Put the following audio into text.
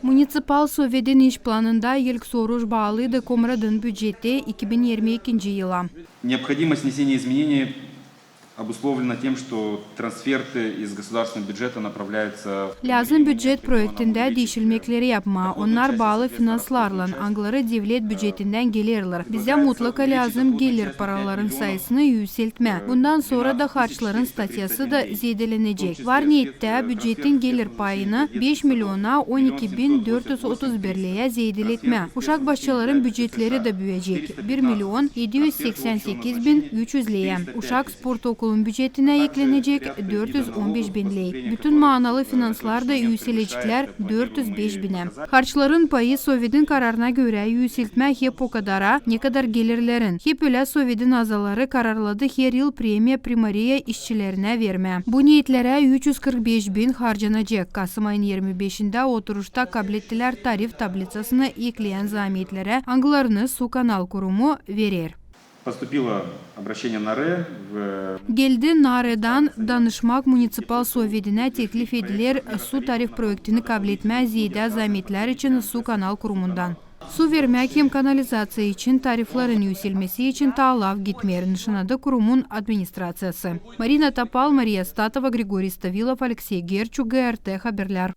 Municipal Sovyet'in iş planında ilk soruş bağlıydı Komrad'ın bюджеті 2022 yıla. Необходимость внесения изменений обусловлено тем, что трансферты из государственного бюджета направляются... Lazım büdjet projektinde değişiklikleri yapma. Onlar bağlı finanslarla angları devlet büdjetinden gelirler. Bize mutlaka lazım gelir paraların sayısını yükseltme. Bundan sonra da harçların statüsü da zedelenecek. Var niyette büdjetin gelir payını 5 milyona 12.431'liye zedeletme. Uşak başçıların büdjetleri de büyüyecek. 1 milyon 788.300'liye. Uşak sport okulun büdjetine eklenecek 415.000'liye. Bütün manalı finanslar da yükselecekler 405.000'e. Harçların payı Sovyet'in kararına göre yükseltme hep o kadara, ne kadar gelirlerin. Hep öyle Sovyet'in azaları kararladı her yıl premiye primariye işçilerine verme. Bu niyetlere 345.000 harcanacak. Kasım ayın 25'inde oturuşta kablettiler tarif tablicasını ekleyen zamiyetlere anglarını Su Kanal Kurumu verir. Поступило обращение НАРЭ в... Geldi NARE'dan danışmak Municipal Sovyet'ine teklif edilir su tarif projektini kabul etme ziyade zamietler için Su Kanal Kurumu'ndan. Su vermek hem kanalizasyon için tariflerin yükselmesi için talaf gitmeyerini şınadı kurumun administrasyası. Marina Tapal, Maria Statova, Grigoriy Stavilov, Alexey Gerchuk, GRT Haberler.